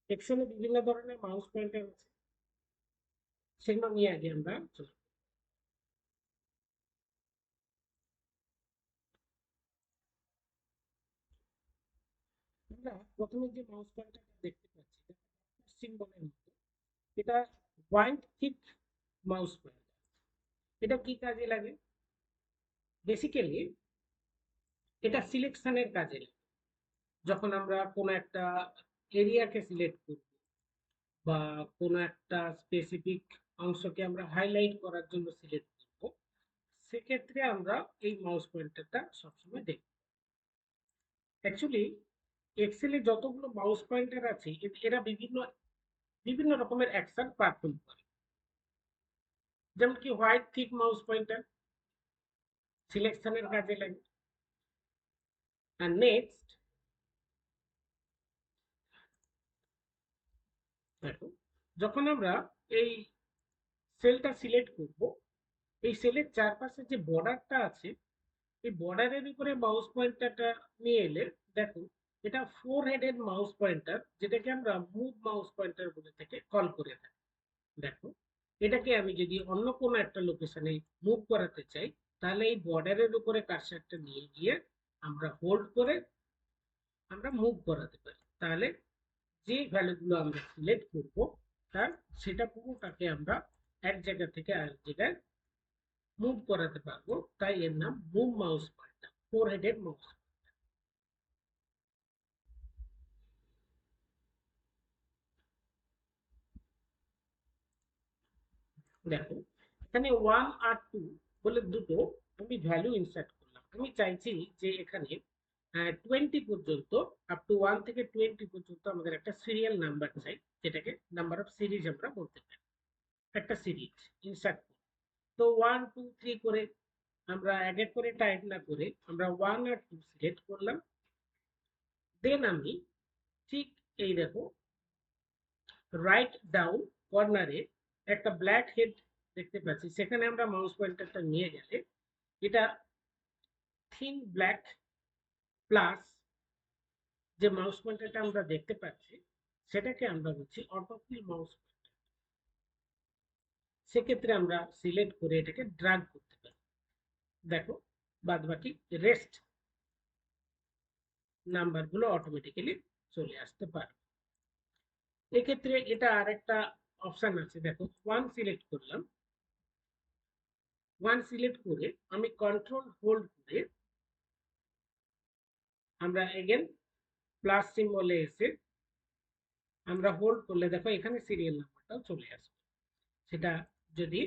এক্সেলে বিভিন্ন ধরনের mouse pointer আছে, সেগুলো নিয়ে আগে আমরা চলি। আমরা প্রথমে যে মাউস পয়েন্টারটা দেখতে পাচ্ছি সিম্বলের মতো, এটা পয়েন্ট থিক মাউস পয়েন্টার। এটা কি কাজে লাগে? বেসিক্যালি এটা সিলেকশনের কাজে লাগে। যখন আমরা কোনো একটা এরিয়াকে সিলেক্ট করব বা কোনো একটা স্পেসিফিক অংশকে আমরা হাইলাইট করার জন্য সিলেক্ট করব, সেক্ষেত্রে আমরা এই মাউস পয়েন্টারটা সবসময় দেখব। অ্যাকচুয়ালি এক্সেলে যতগুলো মাউস পয়েন্টার আছে এরা বিভিন্ন বিভিন্ন রকমের অ্যাকশন পারফর্ম করে। যেমন কি হোয়াইট থিক মাউস পয়েন্টার সিলেকশনের কাজে লাগে। আর নেক্সট দেখো, যখন আমরা এই সেলটা সিলেক্ট করব, এই সেলের চারপাশে যে বর্ডারটা আছে, এই বর্ডারের উপরে মাউস পয়েন্টারটা নিয়ে এলে দেখো এটা ফোর হেডেড মাউস পয়েন্টার, যেটাকে আমরা মুভ মাউস পয়েন্টার বলে থেকে কল করে থাকি। দেখো, এটাকে আমি যদি অন্য কোনো একটা লোকেশনে মুভ করাতে চাই, তাহলে এই বর্ডারের উপরে কার্সারটা নিয়ে গিয়ে আমরা হোল্ড করে আমরা মুভ করাতে পারি। তাহলে যে ভ্যালুগুলো আমরা সিলেক্ট করব, তার সেটা পুরোটাকে আমরা এক জায়গা থেকে আরেক জায়গায় মুভ করাতে পারবো। তাই এর নাম move mouse pointer, four headed mouse. দেখো, এখানে 1 আর 2 বলে দুটো আমি ভ্যালু ইনসার্ট করলাম। আমি চাইছি যে এখানে 20 পর্যন্ত, আপ টু 1 থেকে 20 পর্যন্ত আমাদের একটা সিরিয়াল নাম্বার চাই, যেটাকে নাম্বার অফ সিরিজ আমরা বলতে পারি। একটা সিরিজ ইনসার্ট করি, তো 1 2 3 করে আমরা এক এক করে টাইপ না করে আমরা 1 আর 2 সিলেক্ট করলাম। দেন আমি ঠিক এই দেখো রাইট ডাউন কর্নারে একটা ব্ল্যাক হেড দেখতে পাচ্ছি, সেখানে আমরা মাউস পয়েন্টারটা নিয়ে গেলে এটা থিন ব্ল্যাক প্লাস যে মাউস পয়েন্টারটা আমরা দেখতে পাচ্ছি, সেটাকে আমরা বলছি অটোফিল মাউস পয়েন্টার। সেক্ষেত্রে আমরা সিলেক্ট করে এটাকে ড্র্যাগ করতে পারি। দেখো, বাদ বাকি রেস্ট নাম্বারগুলো অটোমেটিক্যালি চলে আসতে পারে। এক্ষেত্রে এটা আরেকটা অপশন আছে, দেখো 1 সিলেক্ট করলাম, 1 সিলেক্ট করে আমি কন্ট্রোল হোল্ড করে আমরা এগেন প্লাস সিম্বলে এসে আমরা হোল্ড করলে দেখো এখানে সিরিয়াল নাম্বারটাও চলে আসবে। সেটা যদি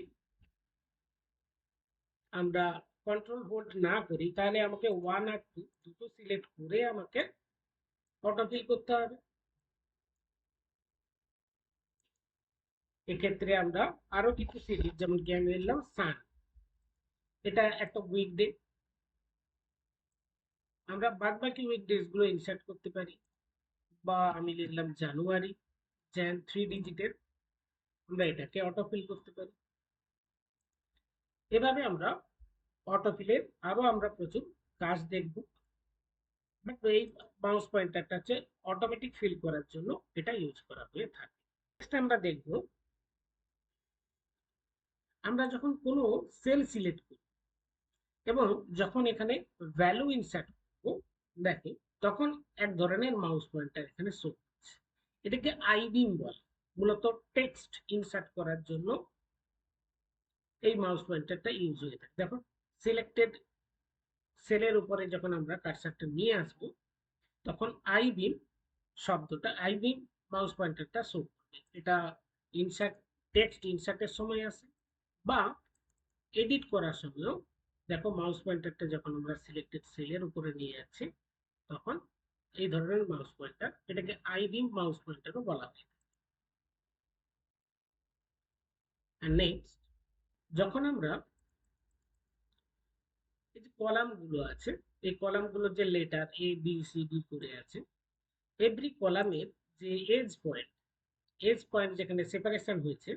আমরা কন্ট্রোল হোল্ড না করি, তাহলে আমাকে 1 আর 2 দুটো সিলেক্ট করে আমাকে অটোফিল করতে হবে। এক্ষেত্রে আমরা আরো কিছু সিরিজ, যেমন কি আমি নিলাম সান, এটা একটা উইকডে, আমরা বাদ বাকি উইকডেজ গুলো ইনসার্ট করতে পারি। বা আমি লিখলাম জানুয়ারি, জ্যান 3 ডিজিটের, আমরা এটাকে অটোফিল করতে পারি। এভাবে আমরা অটোফিলের আরো আমরা প্রচুর কাজ দেখব। বাট এই মাউস পয়েন্টারটা হচ্ছে অটোমেটিক ফিল করার জন্য এটা ইউজ করা হয়ে থাকে। নেক্সট আমরা দেখব, আমরা যখন কোনো সেল সিলেক্ট করি এবং যখন এখানে ভ্যালু ইনসার্ট করব, দেখে তখন এক ধরনের মাউস পয়েন্টার এখানে শো করছে। এটাকে আইবিম বলে। মূলত টেক্সট ইনসার্ট করার জন্য এই মাউস পয়েন্টারটা ইউজ হয়ে থাকে। দেখো, সিলেক্টেড সেলের উপরে যখন আমরা কার্সারটা নিয়ে আসবো, তখন আইবিম শব্দটা, আইবিম মাউস পয়েন্টারটা শো করবে। এটা ইনসার্ট, টেক্সট ইনসার্টের সময় আসে বা এডিট করার সময়ও দেখো মাউস পয়েন্টারটা যখন আমরা সিলেক্টেড সেলের উপরে নিয়ে যাচ্ছি, তখন এই ধরনের মাউস পয়েন্টার, এটাকে আইবিম মাউস পয়েন্টারও বলা হয়। আর নেক্সট, যখন আমরা এই যে কলাম গুলো আছে, এই কলামগুলো যে letter A B C D করে আছে, এভরি কলামের যে এজ পয়েন্ট যেখানে সেপারেশন হয়েছে,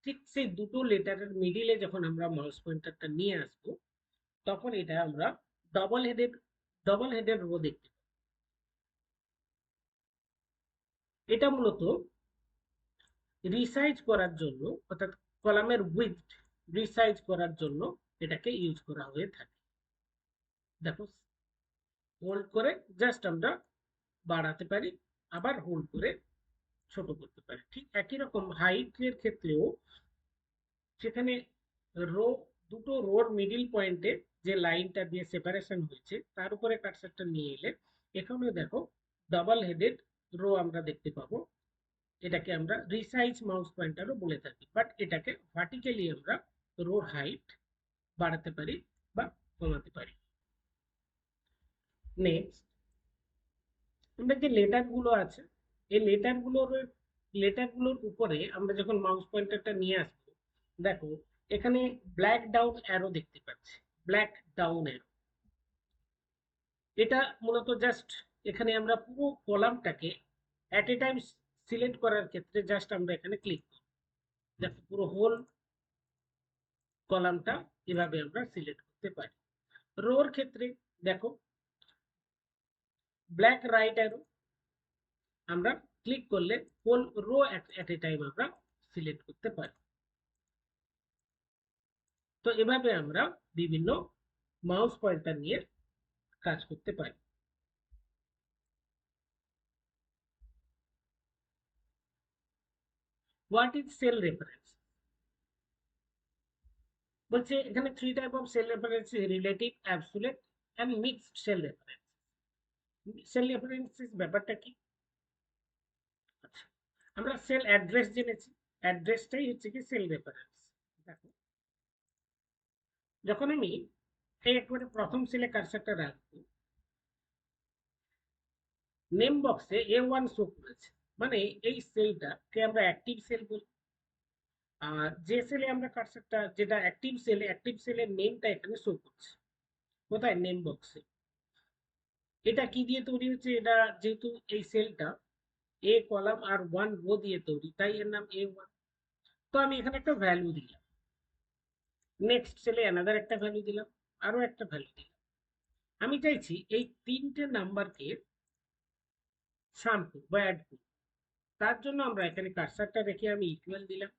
ঠিক সেই দুটো লেটারের মিডিলে যখন আমরা মাউস পয়েন্টারটা নিয়ে আসবো, তখন এটা আমরা double headed double headed row দেখতে পাই। এটা মূলত রিসাইজ করার জন্য, অর্থাৎ কলামের উইডথ রিসাইজ করার জন্য এটাকে ইউজ করা হয়ে থাকে। দেখো, হোল্ড করে জাস্ট আমরা বাড়াতে পারি, আবার হোল্ড করে ছোট করতে পারি। ঠিক একই রকম হাইটের ক্ষেত্রেও সেখানে রো, দুটো রোর মিডিল পয়েন্টে যে লাইনটা দিয়ে সেপারেশন হয়েছে তার উপরে কার্সারটা নিয়ে এলে এখানে দেখো ডাবল হেডেড রো আমরা দেখতে পাবো। এটাকে আমরা রিসাইজ মাউস পয়েন্টারও বলে থাকি, বাট এটাকে ভার্টিক্যালি আমরা রো হাইট বাড়াতে পারি বা কমাতে পারি। নেক্সট, আমরা যে লেটারগুলো আছে, এই লেটারগুলোর উপরে আমরা যখন মাউস পয়েন্টারটা নিয়ে আসবো, দেখো এখানে ব্ল্যাক ডাউন অ্যারো দেখতে পাচ্ছি, ব্ল্যাক ডাউন অ্যারো। এটা মূলত জাস্ট এখানে আমরা পুরো কলামটাকে অ্যাট এ টাইম সিলেক্ট করার ক্ষেত্রে জাস্ট আমরা এখানে ক্লিক করি। দেখো পুরো হোল কলামটা এভাবে আমরা সিলেক্ট করতে পারি। রোর ক্ষেত্রে দেখো ব্ল্যাক রাইট অ্যারো, আমরা ক্লিক করলে whole row at a time আমরা সিলেক্ট করতে পারি। তো এভাবে আমরা বিভিন্ন মাউস পয়েন্টার নিয়ে কাজ করতে পারি। What is cell reference? বলছে এখানে 3 type of cell reference: relative, absolute and mixed cell reference. Cell references ব্যাপারটা কি? আচ্ছা, আমরা সেল অ্যাড্রেস জেনেছি, অ্যাড্রেসটাই হচ্ছে কি সেল রেফারেন্স। দেখো, যখন আমি এই একবারে প্রথম সেলে কার্সারটা রাখবো, নেম বক্সে A1 শো করেছে, মানে এই সেলটাকে আমরা অ্যাক্টিভ সেল বলি। আর যে সেলে আমরা কার্সারটা, যেটা অ্যাক্টিভ সেলের নেমটা এখানে শো করছে কোথায়? নেম বক্সে। এটা কি দিয়ে তৈরি হচ্ছে? এটা যেহেতু এই সেলটা এ কলাম আর 1 রো দিয়ে তৈরি, তাই এর নাম A1। তো আমি এখানে একটা ভ্যালু দিলাম, নেক্সট সেলে অ্যানাদার একটা ভ্যালু দিলাম, আরো একটা ভ্যালু দিলাম। আমি চাইছি এই তিনটে নাম্বারকে সাম করব বা অ্যাড করব। তার জন্য আমরা এখানে কার্সারটা রেখে আমি ইকুয়াল দিলাম।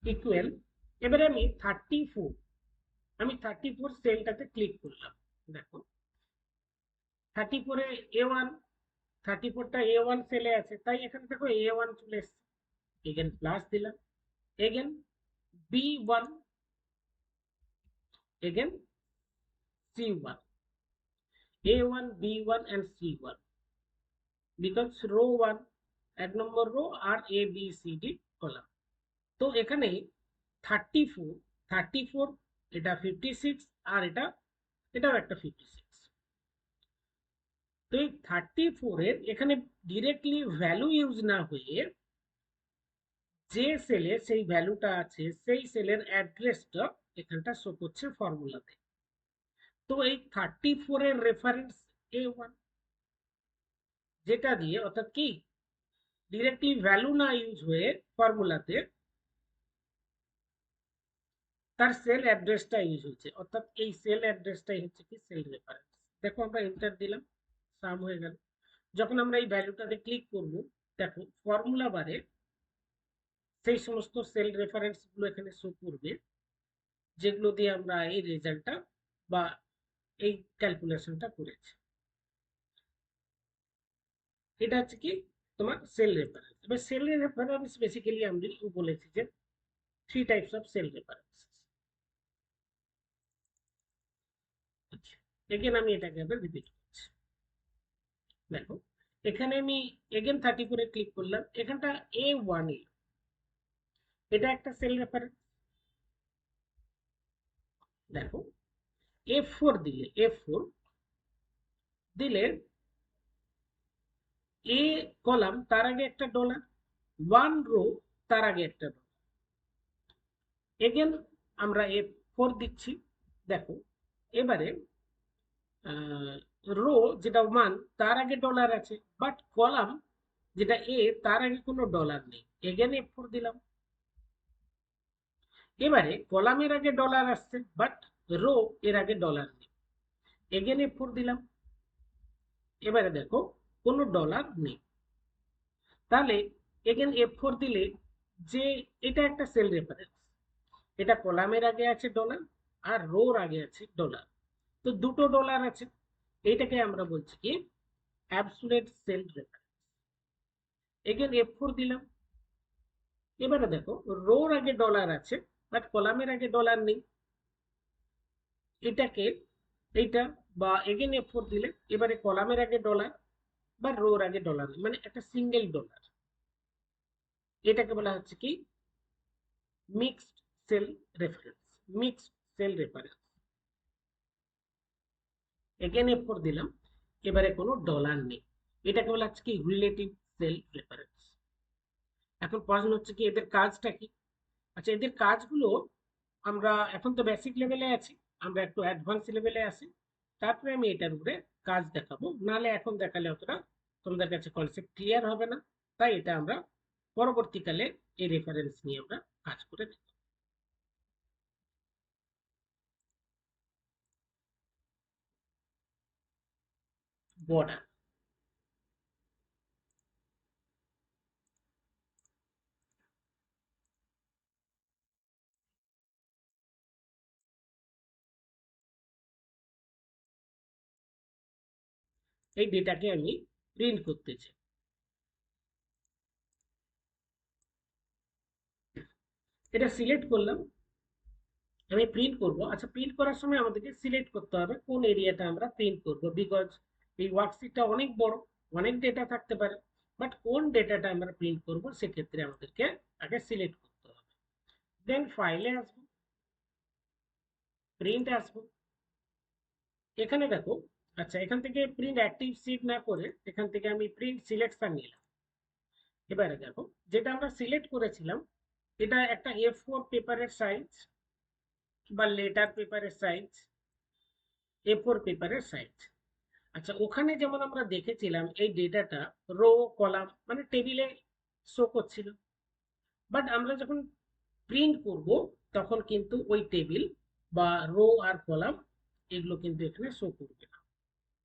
ইকুয়াল, এবারে আমি 34 সেলটাতে ক্লিক করলাম। দেখো 34 এ A1, 34টা A1 সেলে আছে, তাই এখানে দেখো A1 চলে এসছে। এগেন প্লাস দিলাম, again B1, again C1, A1, B1 and C1 becomes row 1, এক নম্বর রো আর ABCD কলাম। তো এখানে 34, এটা 56 আর এটাও একটা 56। তো এই 34 এর এখানে ডিরেক্টলি ভ্যালু ইউজ না হয়ে যে সেলে সেই ভ্যালুটা আছে সেই সেলের অ্যাড্রেসটা এখানটা শো করছে ফর্মুলাতে। তো এই 34 এর রেফারেন্স A1, যেটা দিয়ে অর্থাৎ কি ডিরেক্টলি ভ্যালু না ইউজ হয়ে ফর্মুলাতে তার সেল অ্যাড্রেসটা ইউজ হচ্ছে, অর্থাৎ এই সেল অ্যাড্রেসটাই হচ্ছে কি সেল রেফারেন্স। দেখো আমরা এন্টার দিলাম, সাম হয়ে গেল। যখন আমরা এই ভ্যালুটাতে ক্লিক করব, দেখো ফর্মুলা বারে সেই সমস্ত সেল রেফারেন্স গুলো এখানে শো করবে যেগুলো দিয়ে আমরা এই রেজাল্টটা বা এই ক্যালকুলেশনটা করেছি। এটা হচ্ছে কি তোমার সেল রেফারেন্স। এবার সেল রেফারেন্স বেসিক্যালি আমরা বলেছি যে 3 types of cell reference. Again আমি এটাকে আবার রিপিট করছি। দেখো এখানে আমি এগেন 34 এ ক্লিক করলাম, এখানটা A1 এ এটা একটা সেল রেফারেন্স। দেখো F4 দিলে এ কলাম তার আগে একটা ডলার, 1 রো তার আগে একটা ডলার। এগেন আমরা F4 দিচ্ছি। দেখো এবারে রো যেটা 1 তার আগে ডলার আছে, বাট কলাম যেটা এ তার আগে কোনো ডলার নেই। এগেন F4 দিলাম। এবারে কলামের আগে ডলার আসছে, বাট রো এর আগে ডলার নেই। এগেন F4 দিলাম, এবারে দেখো কোনো ডলার নেই। তাহলে এগেন F4 দিলে যে এটা একটা সেল রেফারেন্স, এটা কলামের আগে আছে ডলার আর রোর আগে আছে ডলার, তো দুটো ডলার আছে। এইটাকে আমরা বলছি কি absolute cell reference. Again F4 দিলাম, এবারে দেখো রোর আগে ডলার আছে বাট কলামের আগে ডলার নেই। এটাকে এইটা বা এগেন F4 দিলে এবারে কলামের আগে ডলার বা রোর আগে ডলার নেই, মানে একটা সিঙ্গেল ডলার। এটাকে বলা হচ্ছে কি mixed cell reference. Mixed cell reference. Again F4 দিলাম, এবারে কোনো ডলার নেই। এটাকে বলা হচ্ছে কি রিলেটিভ সেল রেফারেন্স। এখন প্রশ্ন হচ্ছে কি এদের কাজটা কি? আচ্ছা, এদের কাজগুলো আমরা এখন তো বেসিক লেভেলে আছি, আমরা একটু অ্যাডভান্স লেভেলে আসি, তারপরে আমি এটার উপরে কাজ দেখাবো। নাহলে এখন দেখালে অতটা তোমাদের কাছে কনসেপ্ট ক্লিয়ার হবে না। তাই এটা আমরা পরবর্তীকালে এই রেফারেন্স নিয়ে আমরা কাজ করে দেখব। বর্ডার। এই ডেটাকে আমি প্রিন্ট করতে চাই। এটা সিলেক্ট করলাম, আমি প্রিন্ট করব। আচ্ছা, প্রিন্ট করার সময় আমাদেরকে সিলেক্ট করতে হবে কোন এরিয়াটা আমরা প্রিন্ট করব, বিকজ এই ওয়ার্কশিটটা অনেক বড়, অনেক ডেটা থাকতে পারে। বাট কোন ডেটাটা আমরা প্রিন্ট করব সেক্ষেত্রে আমাদেরকে আগে সিলেক্ট করতে হবে। দেন ফাইলে আসবো, প্রিন্ট আসবো, এখানে দেখো। আচ্ছা, এখান থেকে প্রিন্ট অ্যাক্টিভ শিট না করে এখান থেকে আমি প্রিন্ট সিলেকশন নিলাম। এবারে দেখো যেটা আমরা সিলেক্ট করেছিলাম এটা একটা A4 পেপারের সাইজ বা লেটার পেপারের সাইজ, A4 পেপারের সাইজ। আচ্ছা, ওখানে যেমন আমরা দেখেছিলাম এই ডেটাটা রো কলাম মানে টেবিলে শো করছিল, বাট আমরা যখন প্রিন্ট করব তখন কিন্তু ওই টেবিল বা রো আর কলাম এগুলো কিন্তু এখানে শো করবে না।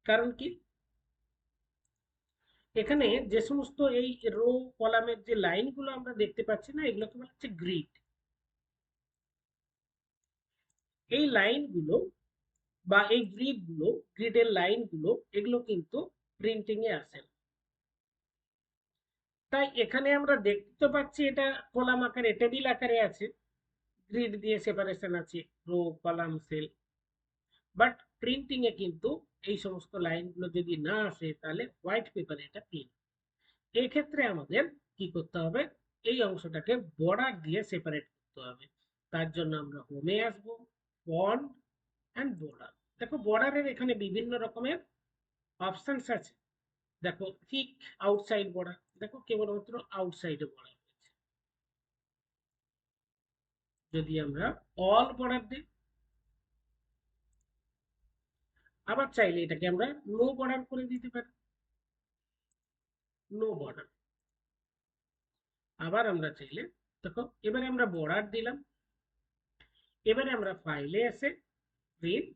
কারণ কি, এখানে যে সমস্ত এই রো কলামের যে লাইনগুলো আমরা দেখতে পাচ্ছি না, এগুলোকে বলা হচ্ছে গ্রিড। এই লাইনগুলো বা এই গ্রিডগুলো, গ্রিডের লাইনগুলো এগুলো কিন্তু প্রিন্টিং এ আসে না। তাই এখানে আমরা দেখতে পাচ্ছি এটা কলাম আকারে টেবিল আকারে আছে, গ্রিড দিয়ে সেপারেশন আছে, row column cell. But printing এ কিন্তু এই সমস্ত লাইনগুলো যদি না আসে তাহলে হোয়াইট পেপারে এটা প্রিন্ট। এই ক্ষেত্রে আমাদের কি করতে হবে, এই অংশটাকে বর্ডার দিয়ে সেপারেট করতে হবে। তার জন্য আমরা হোমে আসবো, ফন্ট অ্যান্ড বর্ডার। দেখো বর্ডারের এখানে বিভিন্ন রকমের অপশনস আছে। দেখো থিক আউটসাইড বর্ডার, দেখো কেবলমাত্র আউটসাইডে বর্ডার রয়েছে। যদি আমরা অল বর্ডার দিই, আবার চাইলে এটাকে আমরা নো বর্ডার করে দিতে পারি, নো বর্ডার। আবার আমরা চাইলে দেখো এবারে আমরা বর্ডার দিলাম, এবারে আমরা ফাইলে এসে প্রিন্ট,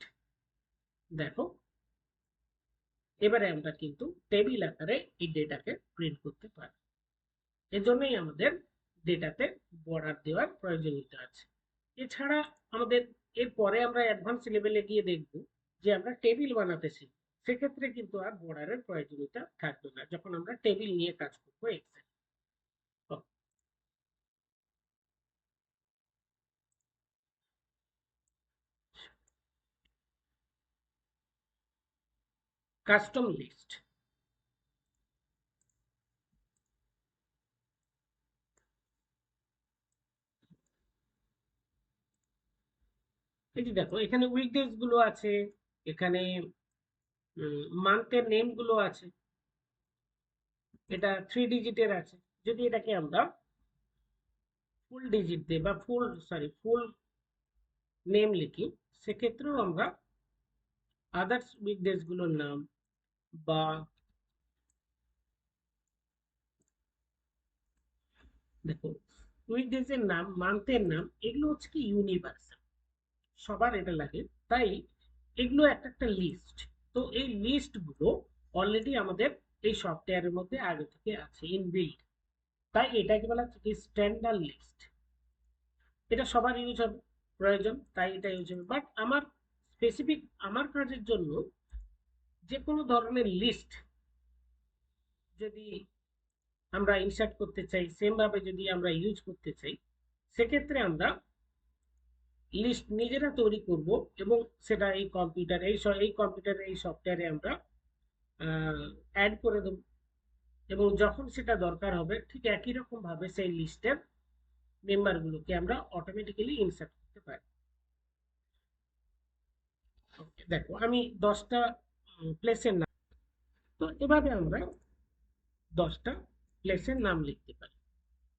দেখো এবারে আমরা কিন্তু টেবিল আকারে এই ডেটাকে প্রিন্ট করতে পারি। এজন্যই আমাদের ডেটাতে বর্ডার দেওয়ার প্রয়োজনীয়তা আছে। এছাড়া আমাদের এরপরে আমরা অ্যাডভান্স লেভেলে গিয়ে দেখব যে আমরা টেবিল বানাতে শিখব, সেক্ষেত্রে কিন্তু আর বর্ডারের প্রয়োজনীয়তা থাকবে না যখন আমরা টেবিল নিয়ে কাজ করবো এক্সেল। Custom list. এই যে দেখো এখানে উইকডেজ গুলো আছে, এখানে মান্থের নেম গুলো আছে, এটা 3 ডিজিটের আছে। যদি এটাকে আমরা ফুল ডিজিট দিই বা ফুল নেম লিখি, সেক্ষেত্রেও আমরা আদার্স উইকডেজ গুলোর নাম বা দেখো উইকডেজের নাম, মান্থের নাম, এগুলো হচ্ছে কি ইউনিভার্সাল, সবার এটা লাগে। তাই এগুলো একটা একটা লিস্ট। তো এই লিস্টগুলো অলরেডি আমাদের এই সফটওয়্যারের মধ্যে আগে থেকে আছে ইনবিল্ট। তাই এটাকে বলা হচ্ছে কি স্ট্যান্ডার্ড লিস্ট। এটা সবার ইউজ হবে, প্রয়োজন, তাই এটা ইউজ হবে। বাট আমার স্পেসিফিক আমার কাজের জন্য যে কোনো ধরনের লিস্ট যদি আমরা ইনসার্ট করতে চাই, সেম ভাবে যদি আমরা ইউজ করতে চাই, সেক্ষেত্রে আমরা লিস্ট নিজেরা তৈরি করব এবং সেটা এই কম্পিউটারে এই কম্পিউটারে এই সফটওয়্যারে আমরা অ্যাড করে দেব। এবং যখন সেটা দরকার হবে ঠিক একই রকম ভাবে সেই লিস্টের মেম্বারগুলোকে আমরা অটোমেটিক্যালি ইনসার্ট করতে পারি। দেখো আমি 10টা প্লেসের নাম, তো এভাবে আমরা 10টা প্লেসের নাম লিখতে পারি।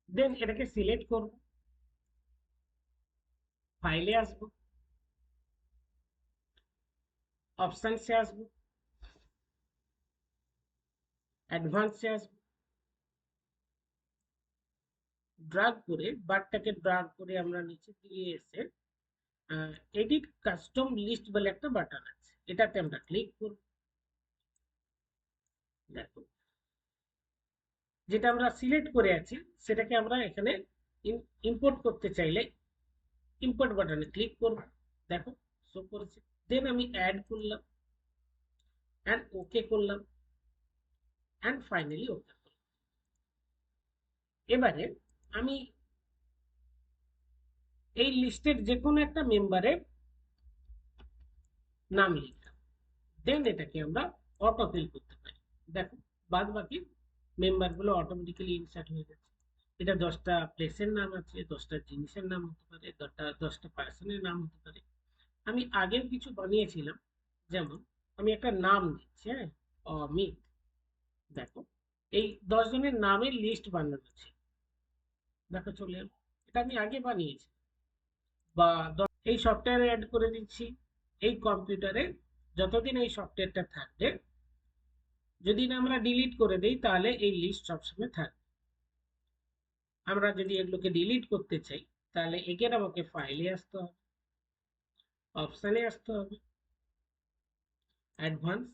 দেন এটাকে সিলেক্ট করব, ফাইলে আসব, অপশনসে আসব, অ্যাডভান্সে আসব, ড্রাগ করে বারটাকে ড্রাগ করে আমরা নিচে দিয়ে এসে এডিট কাস্টম লিস্ট বলে একটা বাটন আছে, এটাতে আমরা ক্লিক করব। দেখো যেটা আমরা সিলেক্ট করে আছি সেটাকে আমরা এখানে ইম্পোর্ট করতে চাইলে ইম্পোর্ট বাটনে ক্লিক করব। দেখো শো করেছে। দেন আমি অ্যাড করলাম অ্যান্ড ওকে করলাম অ্যান্ড ফাইনালি ওকে করলাম। এবারে আমি এই লিস্টের যে কোনো একটা মেম্বারের নাম লিখলাম, দেন এটাকে আমরা অটো ফিল করতে পারি। দেখো বাদ বাকি মেম্বারগুলো অটোমেটিক্যালি ইনসার্ট হয়ে যাচ্ছে। এটা 10টা প্লেসের নাম আছে, 10টা জিনিসের নাম হতে পারে, 10টা পার্সনের নাম হতে পারে। আমি আগেও কিছু বানিয়েছিলাম, যেমন আমি একটা নাম দিচ্ছি, হ্যাঁ, অমিত। দেখো এই 10 জনের নামের লিস্ট বানানো আছে, দেখো চলে এলো। এটা আমি আগে বানিয়েছি। বা এই সফটওয়্যারে অ্যাড করে দিচ্ছি, এই কম্পিউটারে যতদিন এই সফটওয়্যারটা থাকবে, যদি না আমরা ডিলিট করে দিই তাহলে এই লিস্ট সবসময় থাকবে। আমরা যদি এগুলোকে ডিলিট করতে চাই তাহলে এগেন আমাকে ফাইলে আসতে হবে, অপশানে আসতে হবে, অ্যাডভান্স,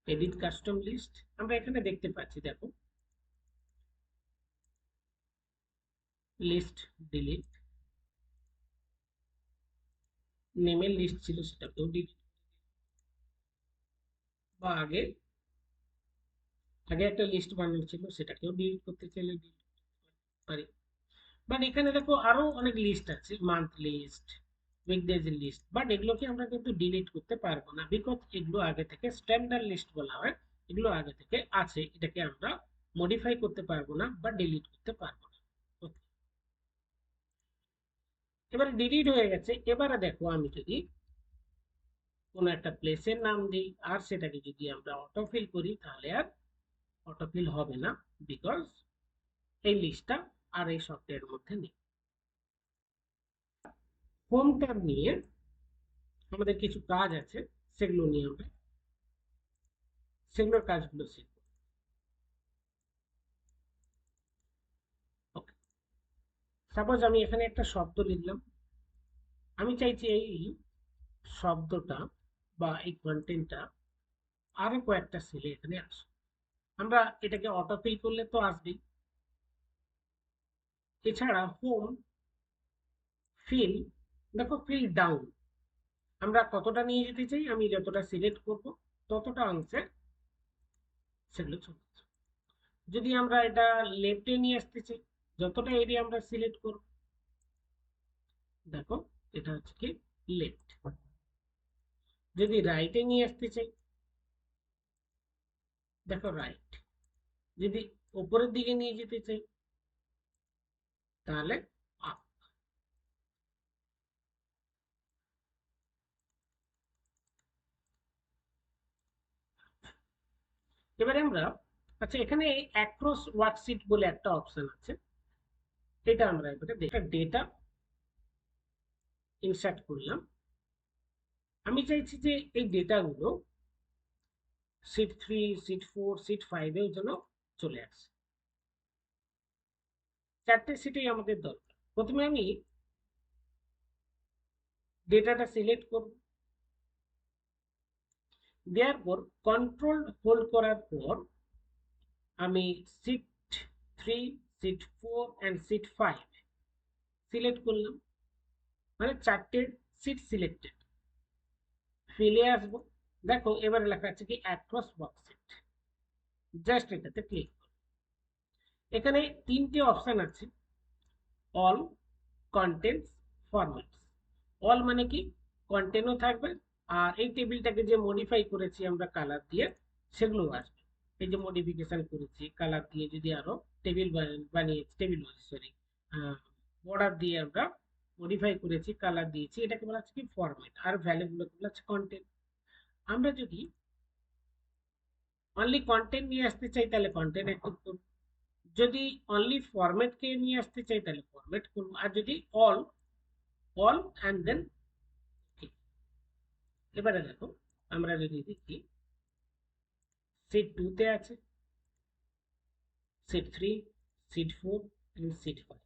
এডিট কাস্টম লিস্ট। আমরা এখানে দেখতে পাচ্ছি, দেখো লিস্ট ডিলিট, নেমের লিস্ট ছিল সেটাকেও ডিলিট, বা আগে আগে একটা লিস্ট বানানো ছিল সেটাকেও ডিলিট করতে চাইলে ডিলিট পারি। বাট এখানে দেখো আরো অনেক লিস্ট আছে, month list, weekdays list, but এগুলোকে আমরা কিন্তু ডিলিট করতে পারবো না, বিকজ এগুলো আগে থেকে স্ট্যান্ডার্ড লিস্ট বলা হয়, এগুলো আগে থেকে আছে, এটাকে আমরা মডিফাই করতে পারবো না বা ডিলিট করতে পারবো না। এবারে ডিলিট হয়ে গেছে। এবারে দেখো আমি যদি কোনো একটা প্লেসের নাম দিই আর সেটাকে যদি আমরা অটোফিল করি তাহলে আর অটোফিল হবে না, বিকজ এই লিস্টটা আর এই সফটওয়্যারের মধ্যে নেই। হোম ট্যাব নিয়ে আমাদের কিছু কাজ আছে, সেগুলো নিয়ে আমরা সেগুলোর কাজগুলো শিখব। ওকে, সাপোজ আমি এখানে একটা শব্দ লিখলাম, আমি চাইছি এই শব্দটা বা এই কন্টেন্টটা আরো কয়েকটা সেলে এখানে আসে। আমরা এটাকে অটোফিল করলে তো আসবেই। এছাড়া হোম, ফিল, দেখো ফিল ডাউন, আমরা কতটা নিয়ে যেতে চাই, আমি যতটা সিলেক্ট করব ততটা অংশে সেগুলো চলে আসবে। যদি আমরা এটা লেফটে নিয়ে আসতে চাই, যতটা এরিয়া আমরা সিলেক্ট করব, দেখো এটা হচ্ছে কি লেফট। যদি রাইটে নিয়ে আসতে চাই, দেখো রাইট। যদি উপরের দিকে নিয়ে যেতে চাই তাহলে আপ। এবারে আমরা, আচ্ছা এখানে অ্যাক্রস ওয়ার্কশিট বলে একটা অপশন আছে, এটা আমরা এবারে ডেটা ইনসার্ট করলাম। আমি চাইছি যে এই ডেটাগুলো সিট 3, সিট 4, সিট 5 এর জন্য চলে আসে। চারটে সিটেই আমাদের দরকার। প্রথমে আমি ডেটাটা সিলেক্ট করব, দেওয়ার পর কন্ট্রোল হোল্ড করার পর আমি sheet 3, sheet 4 and sheet 5 select করলাম, মানে চারটে সিট সিলেক্টেড। ফিলে আসবো, দেখো এবারে লেখা আছে কি অ্যাক্রস ওয়ার্কশিট, জাস্ট এটাতে ক্লিক করো। এখানে তিনটে অপশন আছে, অল, কন্টেন্টস, ফরম্যাটস। অল মানে কি কন্টেন্টও থাকবে, আর এই টেবিলটাকে যে মডিফাই করেছি আমরা কালার দিয়ে সেগুলো আসবে। এই যে মডিফিকেশন করেছি কালার দিয়ে, যদি আরো টেবিল বানিয়েছি, টেবিল সরি বর্ডার দিয়ে আমরা মডিফাই করেছি, কালার দিয়েছি, এটাকে বলা হচ্ছে কি ফরম্যাট, আর ভ্যালুগুলো বলা হচ্ছে কন্টেন্ট। আমরা যদি অনলি কন্টেন্ট নিয়ে আসতে চাই তাহলে কন্টেন্ট অ্যাক্টিভ করব, যদি অনলি ফরম্যাটকে নিয়ে আসতে চাই তাহলে ফরম্যাট করব, আর যদি অল, অল অ্যান্ড দেন ঠিক। এবারে দেখো আমরা যদি দেখি সিট 2 তে আছে, সিট 3, সিট 4 এন্ড সিট 5,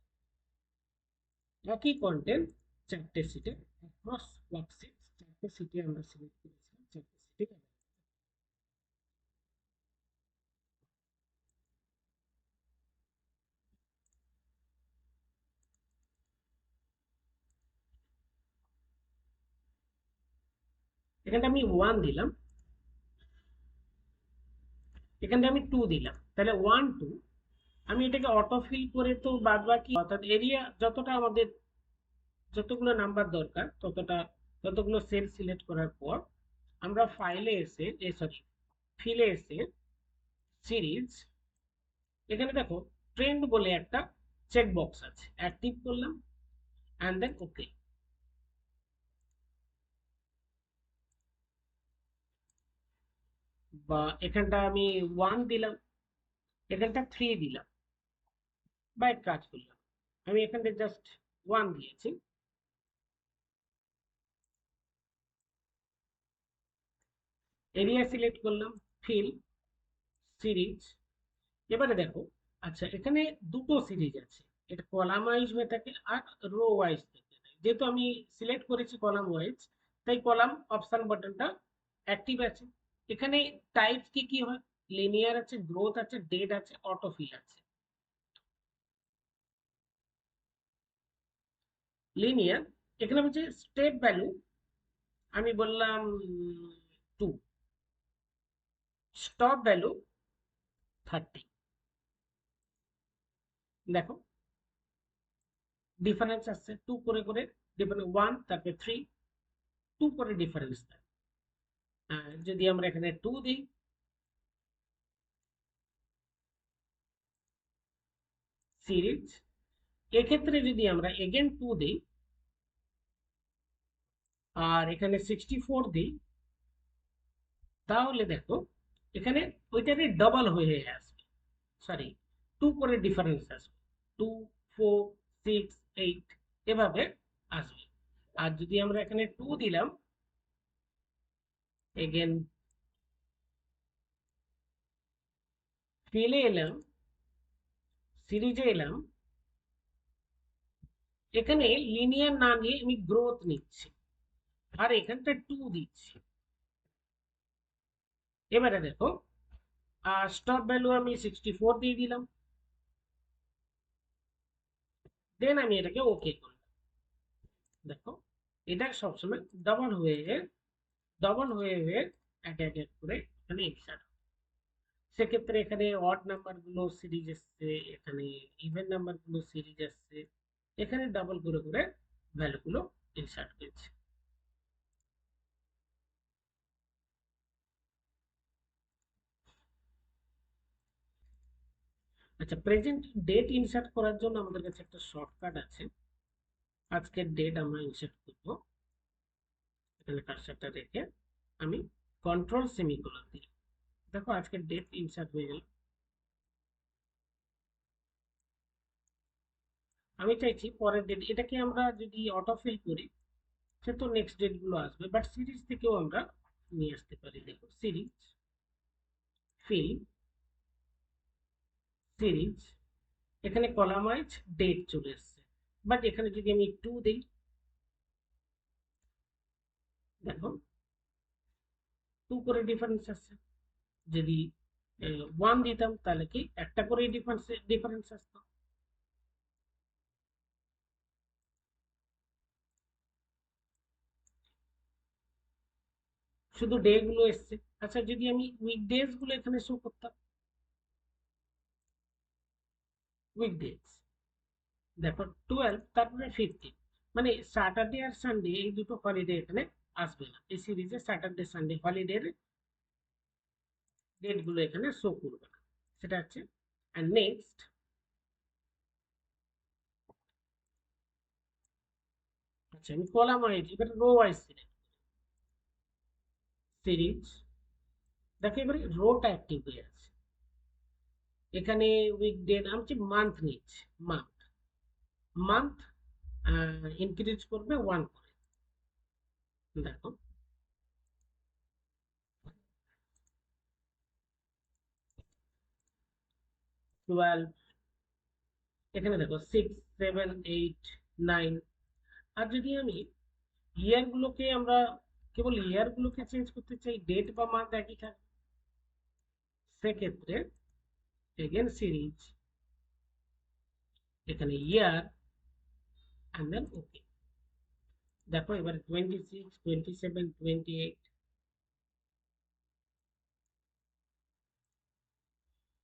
একই কন্টেন্ট চারটে সিটে অ্যাক্রস ওয়ার্কশিট, চারটে সিটে আমরা সিলেক্ট করেছিলাম, চারটে সিটে। এখানে আমি 1 দিলাম, এখানে আমি 2 দিলাম, তাহলে 1 2। আমি এটাকে অটো ফিল করে তো বাদ বাকি অর্থাৎ এরিয়া যতটা আমাদের, যতগুলো নাম্বার দরকার ততগুলো সেল সিলেক্ট করার পর আমরা ফাইলে এসে সরি ফিলে এসে সিরিজ, এখানে দেখো ট্রেন্ড বলে একটা চেক বক্স আছে, অ্যাক্টিভ করলাম অ্যান্ড দেন ওকে। বা এখানটা আমি 1 দিলাম, এখানটা 3 দিলাম, বা এক কাজ করলাম আমি এখানটা জাস্ট 1 দিয়েছি, এরিয়া সিলেক্ট করলাম, ফিল, সিরিজ। এবারে দেখো, আচ্ছা এখানে দুটো সিরিজ আছে, এটা কলাম ওয়াইজ হয়ে থাকে আর রো ওয়াইজ থাকে। যেহেতু আমি সিলেক্ট করেছি কলাম ওয়াইজ, তাই কলাম অপশন বাটনটা অ্যাক্টিভ আছে। এখানে টাইপ কি কি হয়, লিনিয়ার আছে, গ্রোথ আছে, ডেট আছে, অটোফিল আছে। লিনিয়ার, এখানে হচ্ছে স্টেপ ভ্যালু আমি বললাম 2, স্টপ ভ্যালু 30। দেখো ডিফারেন্স আসছে 2 করে করে, ডিফারেন্স 1 তারপরে 3, 2 করে ডিফারেন্স দেয়। যদি আমরা এখানে 2 দিই, সিরিজ, এক্ষেত্রে যদি আমরা এগেন 2 দিই আর এখানে 64 দিই, তাহলে দেখো এখানে ওইটারই ডবল হয়ে আসবে, সরি 2 করে ডিফারেন্স আসবে, 2 4 6 8 এভাবে আসবে। আর যদি আমরা এখানে 2 দিলাম, এগেন ফিলে এলাম, সিরিজে এলাম, এখানে লিনিয়ার না নিয়ে আমি গ্রোথ নিচ্ছি আর এখানটা 2 দিচ্ছি। এবারে দেখো স্টপ ভ্যালু আমি 64 দিয়ে দিলাম, দেন আমি এটাকে ওকে করলাম। দেখো এটা সবসময় ডবল হয়ে হয়ে এক এক এক করে এখানে ইনসার্ট। সেক্ষেত্রে এখানে অড নাম্বার গুলো সিরিজ আসছে, এখানে ইভেন নাম্বার গুলো সিরিজ আসছে, এখানে ডাবল করে করে ভ্যালু গুলো ইনসার্ট করেছে। আচ্ছা প্রেজেন্ট ডেট ইনসার্ট করার জন্য আমাদের কাছে একটা শর্টকাট আছে, আজকের ডেট আমরা ইনসার্ট করব। এখানে কার্সারটা রেখে আমি কন্ট্রোল সেমিকোলন দিই, দেখো আজকের ডেট ইনসার্ট হয়ে গেল। আমি চাইছি পরের ডেট, এটাকে আমরা যদি অটো ফিল করি সে তো নেক্সট ডেট গুলো আসবে, বাট সিরিজ থেকেও আমরা নিয়ে আসতে পারি। দেখো সিরিজ, ফিল সিরিজ, এখানে কলাম ওয়াইজ ডেট চলে এসছে, বাট এখানে যদি আমি 2 দিই, দেখো 2 করে ডিফারেন্স আসছে। যদি 1 দিতাম তাহলে কি একটা করে ডিফারেন্স আসতো। শুধু ডে গুলো এসছে। আচ্ছা, যদি আমি উইকডেজ গুলো এখানে শো করতাম, উইকডেজ দেখো 12, তারপরে 15, মানে স্যাটারডে আর সানডে এই দুটো হলিডে এখানে আসবে না। এই সিরিজে স্যাটারডে সানডে হলিডের ডেট গুলো এখানে শো করবে না, সেটা হচ্ছে। আর নেক্সট, আচ্ছা আমি কলাম ওয়াইজ, এবার রো ওয়াইজ সিরিজ, দেখো এবারে রোটা অ্যাক্টিভ হয়ে আছে। এখানে উইকডে আমি মান্থ নিচ্ছি, মান্থ মান্থ ইনক্রিজ করবে 1 করে। দেখো 12, এখানে দেখো 6, 7, 8, 9। আর যদি আমি ইয়ার গুলোকে আমরা কেবল ইয়ার গুলোকে চেঞ্জ করতে চাই, ডেট বা মান্থ একই থাকে, সেক্ষেত্রে এগেন সিরিজ, এখানে ইয়ার অ্যান্ড দেন ওকে। দেখো এবার 26, 27, 28,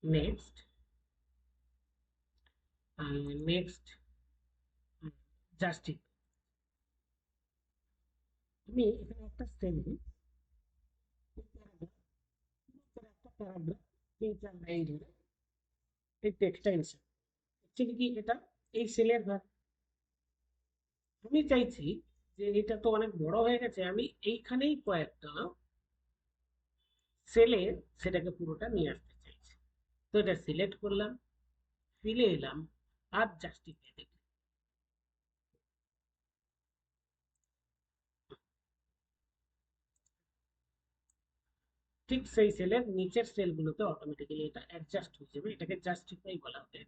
নেক্সট নেক্সট জাস্টিফাই। আমি এখানে একটা সেলে একটা প্যারাগ্রাফ 3-4 লাইন ধরে এই টেক্সটটা ইনসার্ট, অ্যাকচুয়ালি কি এটা এই সেলের ভাগ। আমি চাইছি যে এটা তো অনেক বড় হয়ে গেছে, আমি এইখানেই কয়েকটা সেলে সেটাকে পুরোটা নিয়ে আসতে চাইছি। তো এটা সিলেক্ট করলাম, ফিলে এলাম, আর জাস্টিফাই দেখলাম। ঠিক সেই সেলের নিচের সেলগুলোতে অটোমেটিক্যালি এটা অ্যাডজাস্ট হয়ে যাবে, এটাকে জাস্টিফাই বলা হবে।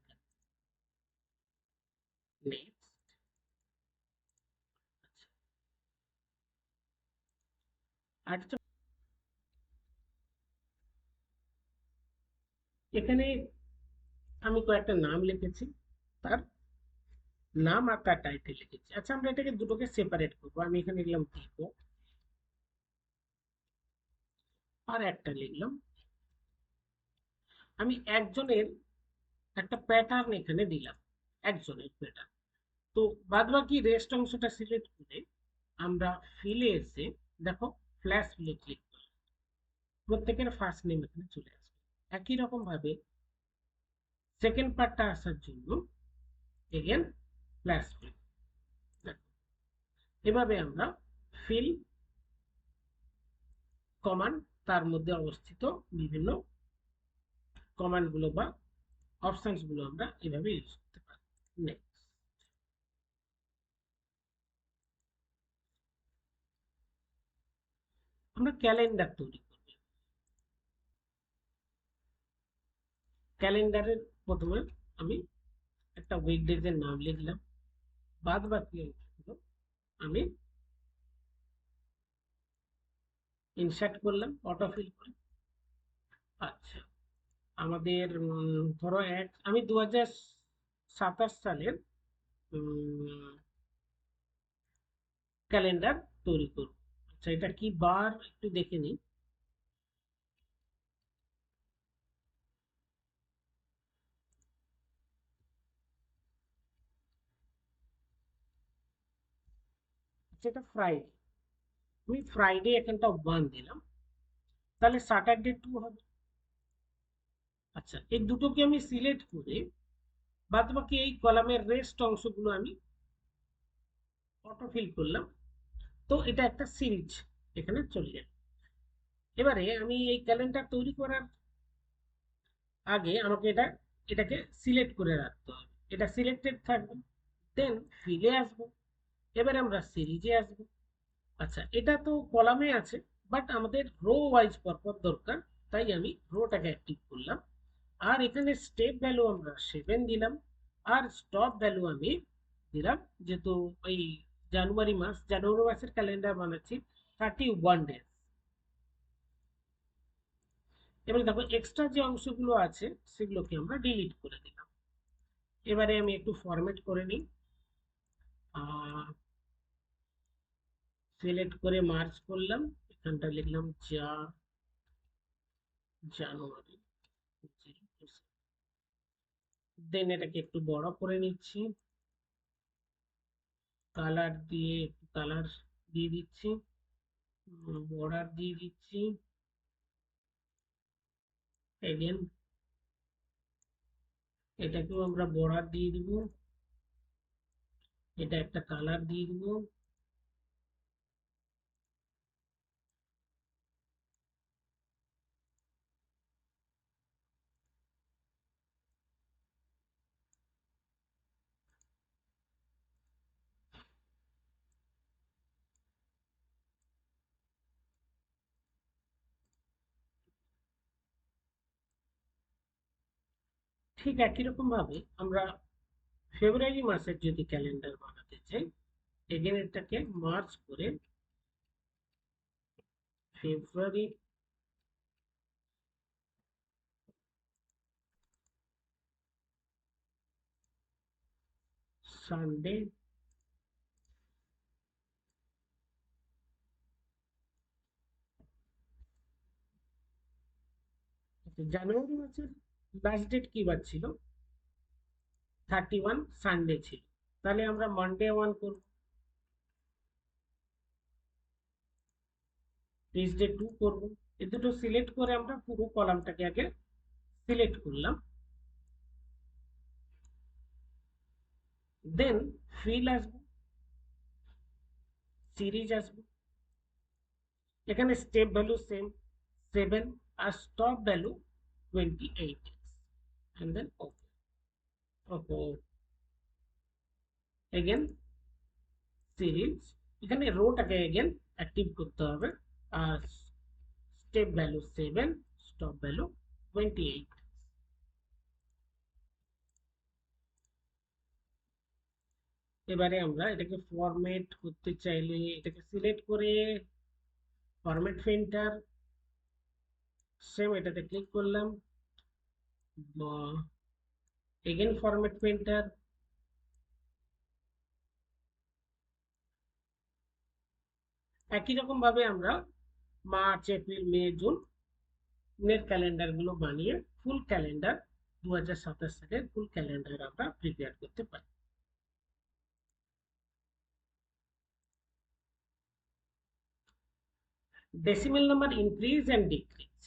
নেক্সট, আচ্ছা এখানে আমি কয়েকটা নাম লিখেছি, তার নাম আর তার টাইটেল লিখেছি। আচ্ছা আমরা এটাকে দুটোকে সেপারেট করবো। আমি এখানে লিখলাম টিপো, আর একটা লিখলাম, আমি একজনের একটা প্যাটার্ন এখানে দিলাম, একজনের প্যাটার্ন। তো বাদ বাকি রেস্ট অংশটা সিলেক্ট করে আমরা ফিলে এসে দেখো ফ্ল্যাশ ফিলে ক্লিক করি, প্রত্যেকের ফার্স্ট নেম এখানে চলে আসবে। একই রকম ভাবে সেকেন্ড পার্টটা আসার জন্য এগেন ফ্ল্যাশ ফিল। এভাবে আমরা ফিল কমান্ড, তার মধ্যে অবস্থিত বিভিন্ন কমান্ড গুলো বা অপশনস গুলো আমরা এভাবে ইউজ করতে পারি। নেক্সট, আমরা ক্যালেন্ডার তৈরি করব। ক্যালেন্ডারের প্রথমে আমি একটা উইকডেজ এর নাম লিখলাম, বাদ বাকি অংশগুলো আমি ইনসার্ট করলাম অটোফিল করে। আচ্ছা আমাদের ধরো আমি 2027 সালের ক্যালেন্ডার তৈরি করব। আচ্ছা এটা কি বার একটু দেখে নিই। আচ্ছা এটা ফ্রাইডে, আমি ফ্রাইডে এখানটা 1 দিলাম, তাহলে স্যাটারডে 2 হবে। আচ্ছা এই দুটোকে আমি সিলেক্ট করে বাদ বাকি এই কলামের রেস্ট অংশগুলো আমি অটোফিল করলাম। তো এটা একটা সিরিজ এখানে চলে যাবে। এবারে আমি এই ক্যালেন্ডার তৈরি করার আগে আমাকে এটাকে সিলেক্ট করে রাখতে হবে, এটা সিলেক্টেড থাকবে। দেন ফিলে আসবো, এবারে আমরা সিরিজে আসবো। আচ্ছা এটা তো কলামে আছে, বাট আমাদের রো ওয়াইজ পরপর দরকার, তাই আমি রোটাকে অ্যাক্টিভ করলাম। আর এখানে স্টেপ ভ্যালু আমরা 7 দিলাম, আর স্টপ ভ্যালু আমি দিলাম, যেহেতু ওই জানুয়ারি মাসের ক্যালেন্ডার বানাচ্ছি 31 ডেজ। এবারে দেখো এক্সট্রা যে অংশগুলো আছে সেগুলোকে আমরা ডিলিট করে দিলাম। এবারে আমি একটু ফরম্যাট করে নিই, সিলেক্ট করে মার্জ করলাম, এখানটা লিখলাম জানুয়ারি, দেন এটাকে একটু বড় করে নিচ্ছি, কালার দিয়ে একটু কালার দিয়ে দিচ্ছি, বর্ডার দিয়ে দিচ্ছি, এগেন এটাকেও আমরা বর্ডার দিয়ে দিব, এটা একটা কালার দিয়ে দিব, ঠিক একই রকম ভাবে আমরা ফেব্রুয়ারি মাসের যদি ক্যালেন্ডার বানাতে চাই, এগেন এটাকে মার্চ করে ফেব্রুয়ারি সানডে, জানুয়ারি মাসের লাস্ট ডেট কি বার ছিল, 31 সানডে ছিল, তাহলে আমরা মানডে 1 করব, টিউসডে 2 করব। এই দুটো সিলেক্ট করে আমরা পুরো কলামটাকে আগে সিলেক্ট করলাম, দেন ফিল আসবো, সিরিজ আসবো, এখানে স্টেপ ভ্যালু সেম 7, আর stop value 28, and then okay again series, এখানে রোটাকে এগেন অ্যাক্টিভ করতে হবে, আর স্টেপ ভ্যালু 7, স্টপ ভ্যালু 28। এবারে আমরা এটাকে ফরম্যাট করতে চাইলে এটাকে সিলেক্ট করে ফরম্যাট ফেন্টার, সেম এটাতে ক্লিক করলাম, এগেন ফরম্যাট ফেন্টার, একই রকম ভাবে আমরা মার্চ এপ্রিল মে জুন এর ক্যালেন্ডার গুলো বানিয়ে ফুল ক্যালেন্ডার 2027 সালের ফুল ক্যালেন্ডার আমরা প্রিপেয়ার করতে পারি। Decimal number increase and decrease,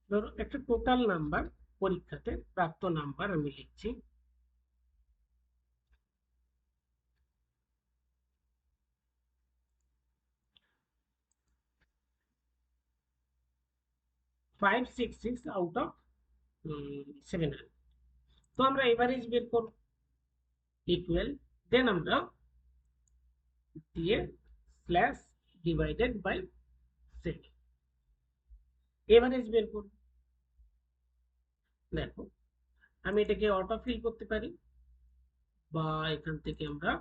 ধরো একটা টোটাল নাম্বার পরীক্ষাতে প্রাপ্ত নাম্বার আমি লিখছি, 566 আউট অফ 700। তো আমরা এভারেজ বের করব, ইকুয়াল, দেন আমরা দিয়ে স্ল্যাশ ডিভাইডেড বাই 7, এভারেজ বের করব। দেখো আমি এটাকে অটো ফিল করতে পারি, বা এখান থেকে আমরা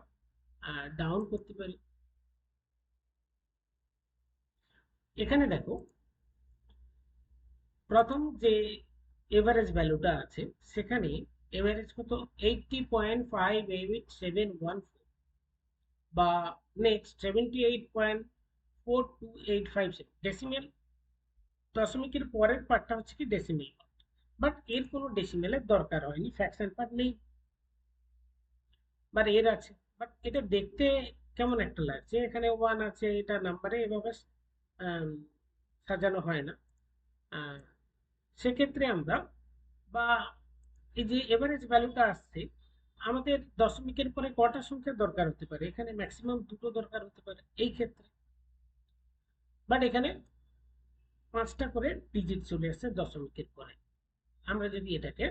ডাউন করতে পারি। এখানে দেখো প্রথম যে এভারেজ ভ্যালুটা আছে সেখানে এভারেজ কত 80.5871, বা নেক্সট 78.42857, ডেসিমেল দশমিকের পরের পার্টটা হচ্ছে কি ডেসিমেল পার্ট, বাট এর কোনো ডেসিমেলের দরকার হয়নি, ফ্র্যাকশন পার্ট নেই, বাট এর আছে, বাট এটা দেখতে কেমন একটা লাগছে, এখানে 1 আছে, এটা নাম্বারে এভাবে সাজানো হয় না। সেক্ষেত্রে আমরা বা এই যে এভারেজ ভ্যালুটা আসছে, আমাদের দশমিকের পরে কটা সংখ্যা দরকার হতে পারে? এখানে ম্যাক্সিমাম দুটো দরকার হতে পারে এই ক্ষেত্রে, বাট এখানে 5টা করে ডিজিট চলে আসছে দশমিকের পরে। আমরা যদি এটাকে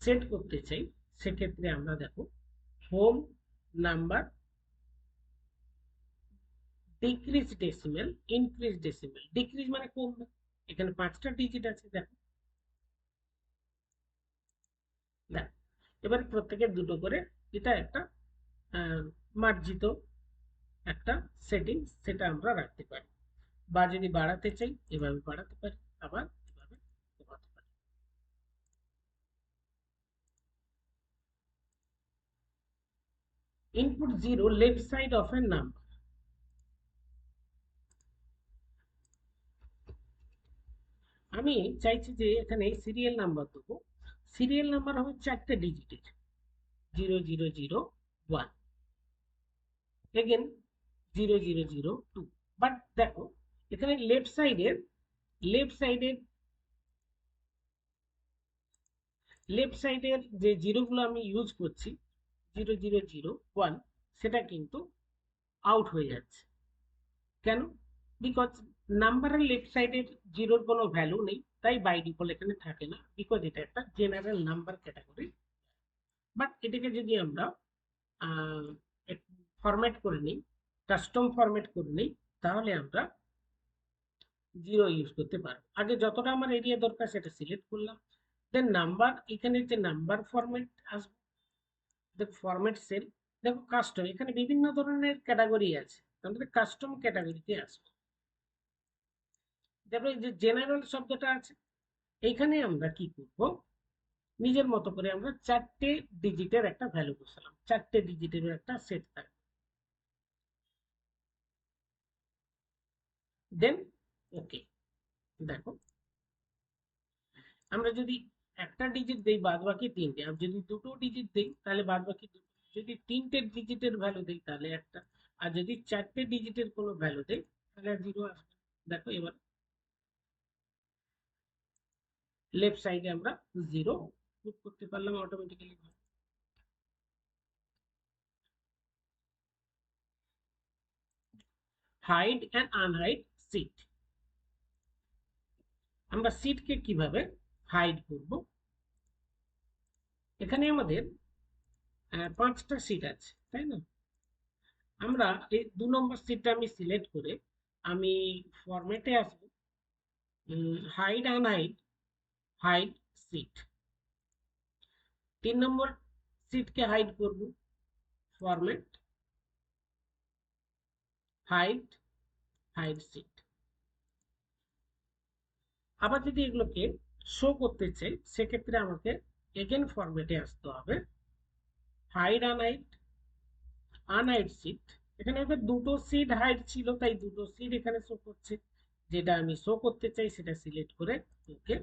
সেট করতে চাই, সেক্ষেত্রে আমরা দেখো home number, decrease decimal, increase decimal. Decrease মানে কমবে, এখানে 5টা ডিজিট আছে দেখো। দেখো এবার প্রত্যেকের দুটো করে, এটা একটা মার্জিত একটা সেটিংস, সেটা আমরা রাখতে পারি। বা যদি বাড়াতে চাই এভাবে বাড়াতে পারি, আবার এভাবে কমাতে পারি। Input 0 left side of A number. আমি চাইছি যে এখানে সিরিয়াল নাম্বার দেবো। সিরিয়াল নাম্বার হবে 4টে ডিজিটের, 0001, এগেন 0002। বাট দেখো এখানে লেফট সাইডের যে জিরোগুলো আমি ইউজ করছি, 0001, সেটা কিন্তু আউট হয়ে যাচ্ছে। কেন? বিকজ নাম্বারের লেফট সাইডের জিরোর কোনো ভ্যালু নেই, তাই বাই ডিফল্ট এখানে থাকে না, বিকজ এটা একটা জেনারেল নাম্বার ক্যাটাগরি। বাট এটাকে যদি আমরা ফরম্যাট করে নিই, কাস্টম ফরম্যাট করে নিই, তাহলে আমরা জিরো ইউজ করতে পারবো। আগে যতটা আমার এরিয়া দরকার সেটা সিলেক্ট করলাম, দেন নাম্বার, এখানে যে নাম্বার ফরম্যাট আসবে, দেখো ফরম্যাট সেল, দেখো কাস্টম, এখানে বিভিন্ন ধরনের ক্যাটাগরি আছে, আমাদের কাস্টম ক্যাটাগরিতে আসবে। দেখো এই যে জেনারেল শব্দটা আছে, এইখানে আমরা কি করব, নিজের মতো করে আমরা 4টে ডিজিটের একটা ভ্যালু বসালাম, 4টে ডিজিটের একটা সেট থাকবে। দেন ওকে। দেখো আমরা যদি একটা ডিজিট দেই বাদ বাকি 3টে, আর যদি দুটো ডিজিট দেই তাহলে বাদ বাকি 2, যদি 3টে ডিজিটের ভ্যালু দেই তাহলে একটা, আর যদি 4টে ডিজিটের কোনো ভ্যালু দেই তাহলে 0 আসবে। দেখো এবার লেফট সাইডে আমরা 0 পুট করতে পারলাম automatically. Hide and unhide sheet. আমরা সিটকে কিভাবে হাইড করব? এখানে আমাদের 5টা সিট আছে, তাই না? আমরা এই 2 নম্বর সিটটা আমি সিলেক্ট করে আমি ফরম্যাটে আসবো, হাইড আনহাইড, হাইড সিট। 3 নম্বর সিটকে হাইড করব, ফরম্যাট, হাইড, হাইড সিট। আবার যদি এগুলোকে শো করতে চাই সেক্ষেত্রে আমাকে এগেন ফরম্যাটে আসতে হবে, হাইড আনহাইড, আনহাইড সিট। এখানে এবার দুটো সিট হাইড ছিল তাই দুটো সিট এখানে শো করছে, যেটা আমি শো করতে চাই সেটা সিলেক্ট করে ওকে।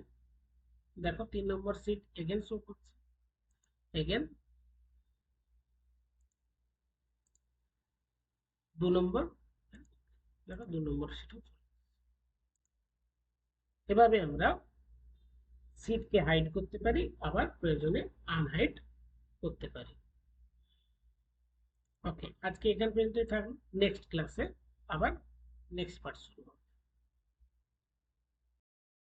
দেখো 3 নম্বর সিট এগেন শো করছে, এগেন 2 নম্বর, দেখো 2 নম্বর সিট। এভাবে আমরা সিটকে হাইড করতে পারি, আবার প্রয়োজনে আনহাইড করতে পারি। ওকে, আজকে এখান পর্যন্তই থাকলো, নেক্সট ক্লাসে আবার নেক্সট পার্ট শুরু হবে।